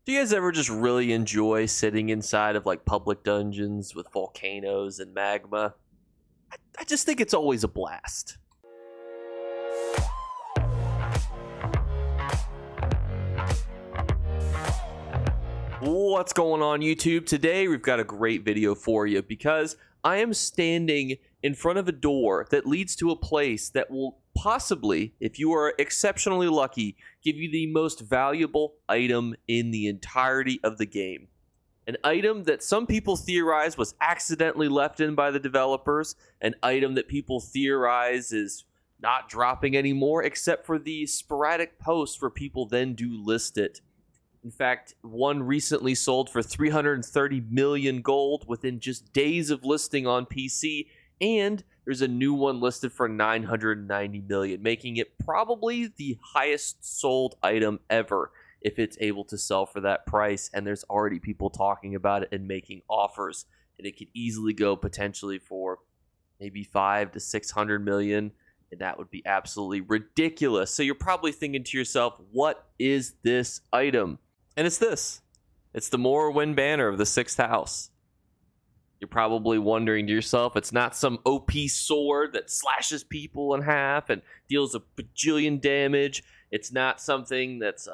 Do you guys ever just really enjoy sitting inside of like public dungeons with volcanoes and magma? I just think it's always a blast. What's going on, YouTube? Today we've got a great video for you because I am standing in front of a door that leads to a place that will possibly, if you are exceptionally lucky, give you the most valuable item in the entirety of the game. An item that some people theorize was accidentally left in by the developers, an item that people theorize is not dropping anymore except for the sporadic posts where people then do list it. In fact, one recently sold for 330 million gold within just days of listing on PC, and there's a new one listed for 990 million, making it probably the highest sold item ever if it's able to sell for that price, and there's already people talking about it and making offers, and it could easily go potentially for maybe 500 to 600 million, and that would be absolutely ridiculous. So you're probably thinking to yourself, what is this item? And it's this. It's the Morrowind banner of the 6th house. You're probably wondering to yourself, it's not some OP sword that slashes people in half and deals a bajillion damage. It's not something that's,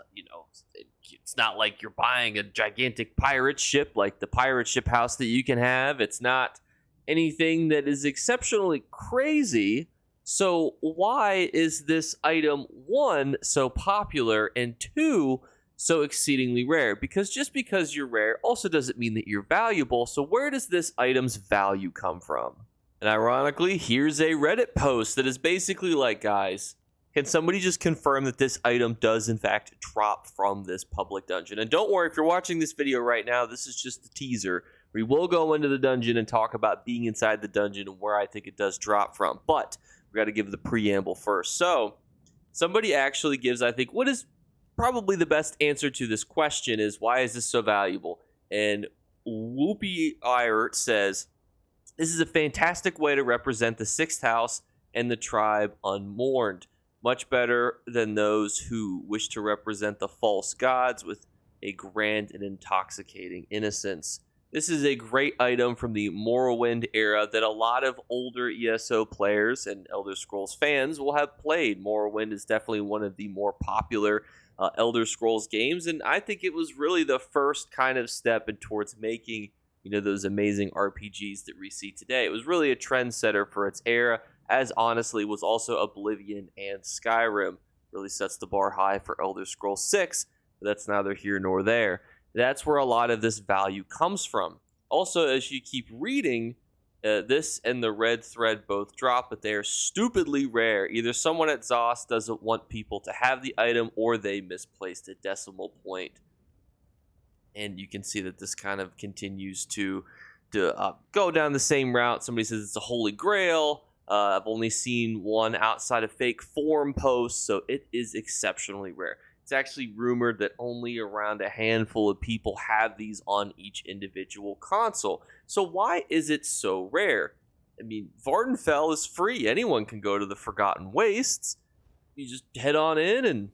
it's not like you're buying a gigantic pirate ship like the pirate ship house that you can have. It's not anything that is exceptionally crazy. So why is this item, one, so popular, and two, so exceedingly rare? Because just because you're rare also doesn't mean that you're valuable. So where does this item's value come from? And ironically, here's a Reddit post that is basically like, guys, can somebody just confirm that this item does in fact drop from this public dungeon? And don't worry, if you're watching this video right now, this is just the teaser. We will go into the dungeon and talk about being inside the dungeon and where I think it does drop from. But we got to give the preamble first. So somebody actually gives, I think, what is probably the best answer to this question is, why is this so valuable? And Whoopi Iert says, this is a fantastic way to represent the 6th house and the tribe unmourned. Much better than those who wish to represent the false gods with a grand and intoxicating innocence. This is a great item from the Morrowind era that a lot of older ESO players and Elder Scrolls fans will have played. Morrowind is definitely one of the more popular Elder Scrolls games, and I think it was really the first kind of step in towards making, those amazing RPGs that we see today. It was really a trendsetter for its era, as honestly was also Oblivion and Skyrim. Really sets the bar high for Elder Scrolls 6, but that's neither here nor there. That's where a lot of this value comes from. Also, as you keep reading, this and the red thread both drop, but they are stupidly rare. Either someone at ZOS doesn't want people to have the item, or they misplaced a decimal point. And you can see that this kind of continues to go down the same route. Somebody says it's a holy grail. I've only seen one outside of fake forum posts, so it is exceptionally rare. It's actually rumored that only around a handful of people have these on each individual console. So why is it so rare? I mean, Vardenfell is free. Anyone can go to the Forgotten Wastes. You just head on in and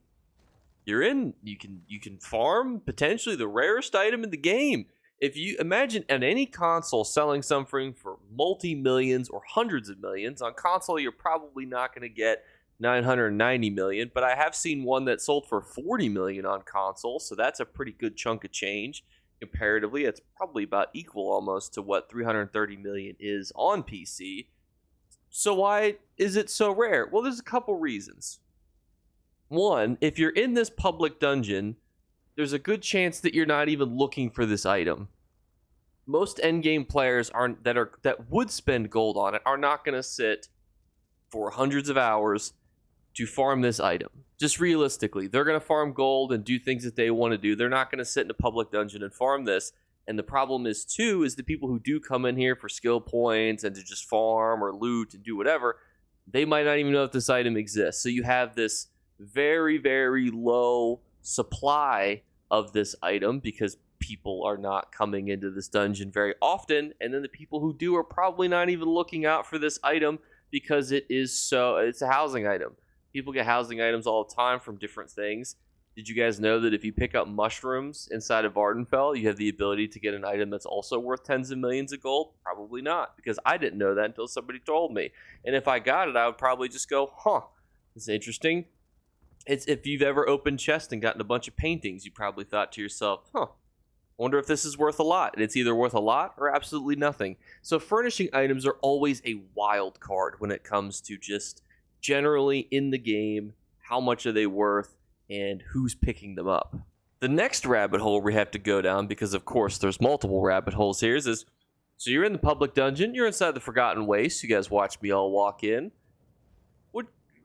you're in. You can farm potentially the rarest item in the game. If you imagine at any console selling something for multi-millions or hundreds of millions, on console you're probably not going to get 990 million, but I have seen one that sold for 40 million on console, so that's a pretty good chunk of change. Comparatively, it's probably about equal almost to what 330 million is on PC. So why is it so rare? Well, there's a couple reasons. One, if you're in this public dungeon, there's a good chance that you're not even looking for this item. Most endgame players that would spend gold on it are not going to sit for hundreds of hours to farm this item. Just realistically, they're going to farm gold and do things that they want to do. They're not going to sit in a public dungeon and farm this. And the problem is, too, is the people who do come in here for skill points and to just farm or loot and do whatever, they might not even know if this item exists. So you have this very, very low supply of this item because people are not coming into this dungeon very often. And then the people who do are probably not even looking out for this item because it's a housing item. People get housing items all the time from different things. Did you guys know that if you pick up mushrooms inside of Vardenfell, you have the ability to get an item that's also worth tens of millions of gold? Probably not, because I didn't know that until somebody told me. And if I got it, I would probably just go, huh, it's interesting. It's if you've ever opened chests and gotten a bunch of paintings, you probably thought to yourself, huh, wonder if this is worth a lot. And it's either worth a lot or absolutely nothing. So furnishing items are always a wild card when it comes to just generally in the game, how much are they worth, and who's picking them up. The next rabbit hole we have to go down, because of course there's multiple rabbit holes here, is so you're in the public dungeon, you're inside the Forgotten Waste, you guys watch me all walk in.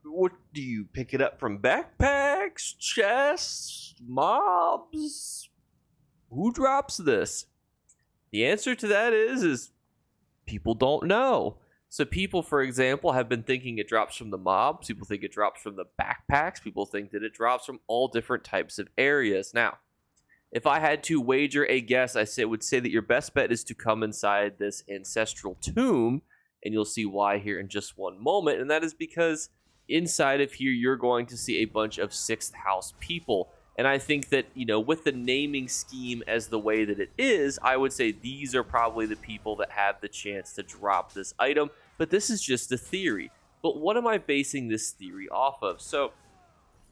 What do you pick it up from? Backpacks, chests, mobs? Who drops this? The answer to that is people don't know. So people, for example, have been thinking it drops from the mobs. People think it drops from the backpacks. People think that it drops from all different types of areas. Now, if I had to wager a guess, would say that your best bet is to come inside this ancestral tomb, and you'll see why here in just one moment. And that is because inside of here, you're going to see a bunch of 6th house people. And I think that, with the naming scheme as the way that it is, I would say these are probably the people that have the chance to drop this item. But this is just a theory. But what am I basing this theory off of? So,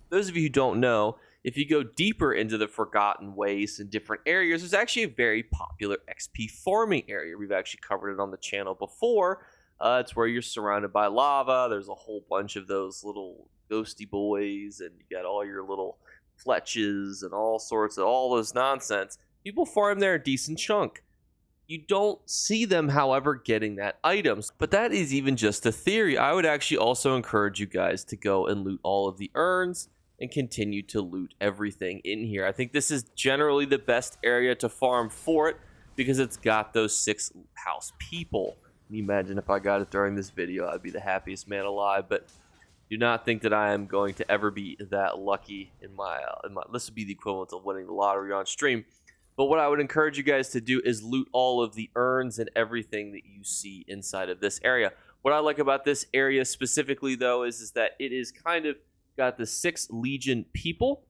those of you who don't know, if you go deeper into the Forgotten Waste in different areas, there's actually a very popular XP farming area. We've actually covered it on the channel before. It's where you're surrounded by lava. There's a whole bunch of those little ghosty boys, and you got all your little fletches and all sorts of all this nonsense. People farm there a decent chunk. You don't see them, however, getting that items, but that is even just a theory. I would actually also encourage you guys to go and loot all of the urns and continue to loot everything in here. I think this is generally the best area to farm for it because it's got those 6 house people. Can you imagine if I got it during this video? I'd be the happiest man alive, but do not think that I am going to ever be that lucky in my this would be the equivalent of winning the lottery on stream. But what I would encourage you guys to do is loot all of the urns and everything that you see inside of this area. What I like about this area specifically, though, is that it is kind of got the 6 Legion people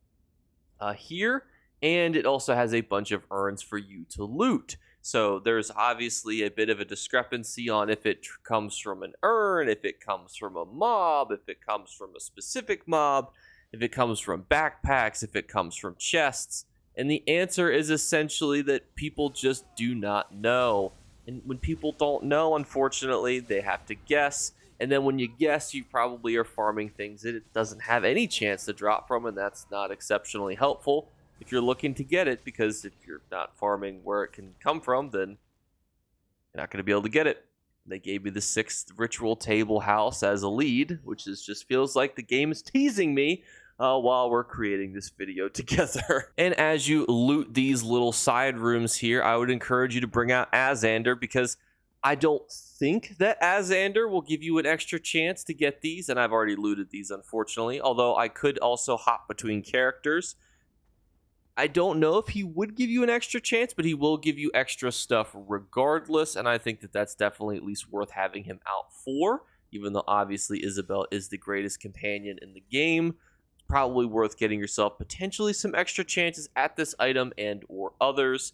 here, and it also has a bunch of urns for you to loot. So there's obviously a bit of a discrepancy on if it comes from an urn, if it comes from a mob, if it comes from a specific mob, if it comes from backpacks, if it comes from chests. And the answer is essentially that people just do not know. And when people don't know, unfortunately, they have to guess. And then when you guess, you probably are farming things that it doesn't have any chance to drop from, and that's not exceptionally helpful if you're looking to get it, because if you're not farming where it can come from, then you're not going to be able to get it. They gave me the 6th ritual table house as a lead, which just feels like the game is teasing me while we're creating this video together. And as you loot these little side rooms here, I would encourage you to bring out Azander, because I don't think that Azander will give you an extra chance to get these, and I've already looted these, unfortunately, although I could also hop between characters. I don't know if he would give you an extra chance, but he will give you extra stuff regardless, and I think that that's definitely at least worth having him out for, even though obviously Isabel is the greatest companion in the game. It's probably worth getting yourself potentially some extra chances at this item and or others,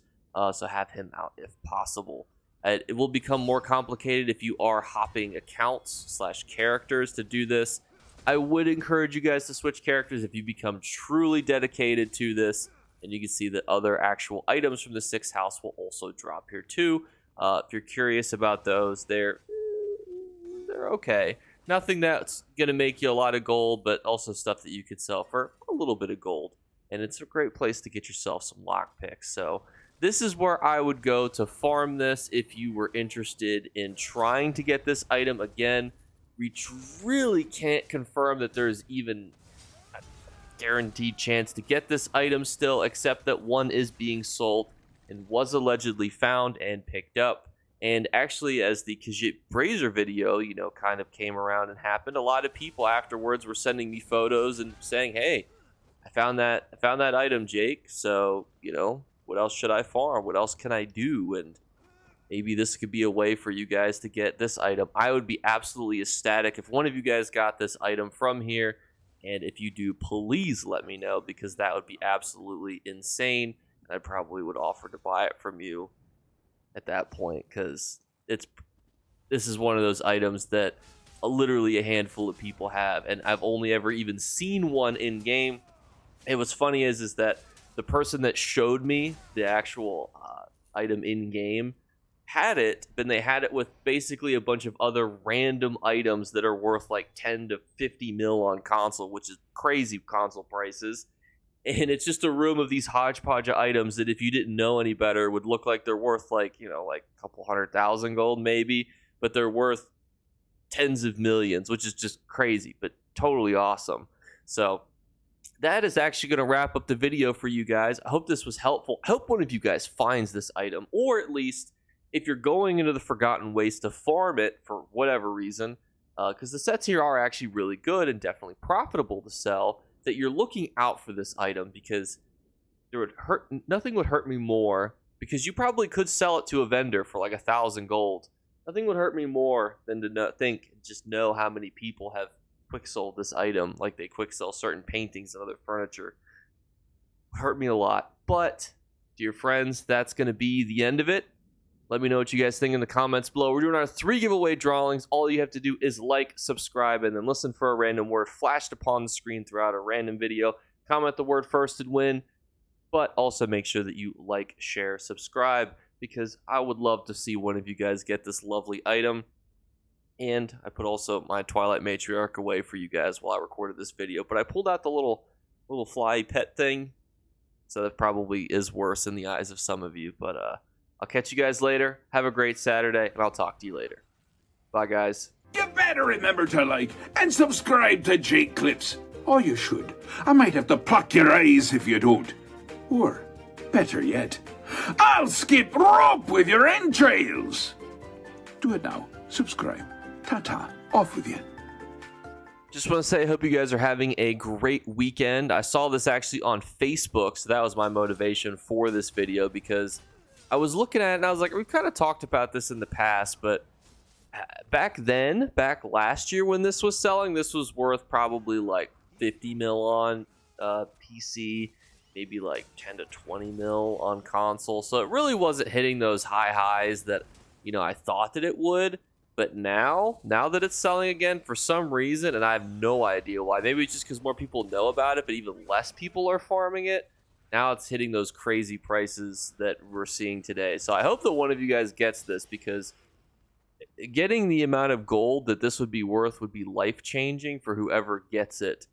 so have him out if possible. It will become more complicated if you are hopping accounts / characters to do this. I would encourage you guys to switch characters if you become truly dedicated to this. And you can see that other actual items from the 6th house will also drop here too. If you're curious about those, they're okay. Nothing that's going to make you a lot of gold, but also stuff that you could sell for a little bit of gold. And it's a great place to get yourself some lockpicks. So this is where I would go to farm this if you were interested in trying to get this item. Again, we really can't confirm that there's even guaranteed chance to get this item still, except that one is being sold and was allegedly found and picked up. And actually, as the Khajiit Brazier video, kind of came around and happened, a lot of people afterwards were sending me photos and saying, hey, I found that item, Jake. So, what else should I farm? What else can I do? And maybe this could be a way for you guys to get this item. I would be absolutely ecstatic if one of you guys got this item from here. And if you do, please let me know, because that would be absolutely insane. And I probably would offer to buy it from you at that point, because this is one of those items that literally a handful of people have, and I've only ever even seen one in game. And what's funny is that the person that showed me the actual item in game had it, but they had it with basically a bunch of other random items that are worth like 10 to 50 mil on console, which is crazy console prices. And it's just a room of these hodgepodge of items that, if you didn't know any better, would look like they're worth like a couple 100,000 gold maybe, but they're worth tens of millions, which is just crazy, but totally awesome. So that is actually going to wrap up the video for you guys. I hope this was helpful. I hope one of you guys finds this item, or at least if you're going into the Forgotten Waste to farm it for whatever reason, because the sets here are actually really good and definitely profitable to sell, that you're looking out for this item, because nothing would hurt me more, because you probably could sell it to a vendor for like 1,000 gold. Nothing would hurt me more than to just know how many people have quick sold this item, like they quick sell certain paintings and other furniture. Hurt me a lot. But, dear friends, that's going to be the end of it. Let me know what you guys think in the comments below. We're doing our 3 giveaway drawings. All you have to do is like, subscribe, and then listen for a random word flashed upon the screen throughout a random video. Comment the word first and win. But also make sure that you like, share, subscribe, because I would love to see one of you guys get this lovely item. And I put also my Twilight Matriarch away for you guys while I recorded this video. But I pulled out the little fly pet thing. So that probably is worse in the eyes of some of you. But I'll catch you guys later. Have a great Saturday, and I'll talk to you later. Bye, guys. You better remember to like and subscribe to Jake Clips. Or you should. I might have to pluck your eyes if you don't. Or, better yet, I'll skip rope with your entrails. Do it now. Subscribe. Ta-ta. Off with you. Just want to say I hope you guys are having a great weekend. I saw this actually on Facebook, so that was my motivation for this video, because I was looking at it and I was like, we've kind of talked about this in the past, but back last year when this was selling, this was worth probably like 50 mil on PC, maybe like 10 to 20 mil on console. So it really wasn't hitting those high highs that, I thought that it would. But now that it's selling again for some reason, and I have no idea why, maybe it's just because more people know about it, but even less people are farming it. Now it's hitting those crazy prices that we're seeing today. So I hope that one of you guys gets this, because getting the amount of gold that this would be worth would be life-changing for whoever gets it.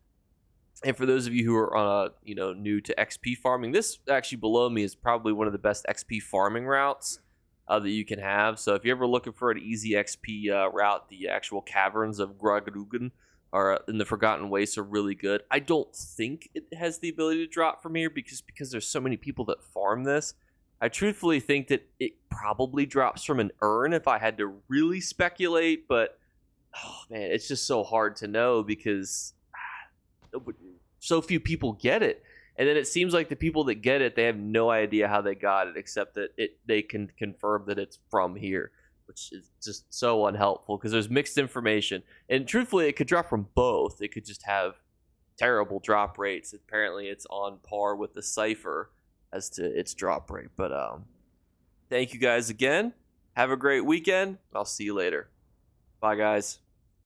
And for those of you who are new to XP farming, this actually below me is probably one of the best XP farming routes that you can have. So if you're ever looking for an easy XP route, the actual caverns of Grogrugan are in the Forgotten Wastes are really good. I don't think it has the ability to drop from here, because there's so many people that farm this. I truthfully think that it probably drops from an urn if I had to really speculate, but oh man, it's just so hard to know, because so few people get it. And then it seems like the people that get it, they have no idea how they got it, except that they can confirm that it's from here, which is just so unhelpful, because there's mixed information. And truthfully, it could drop from both. It could just have terrible drop rates. Apparently, it's on par with the Cypher as to its drop rate. But thank you guys again. Have a great weekend. I'll see you later. Bye, guys.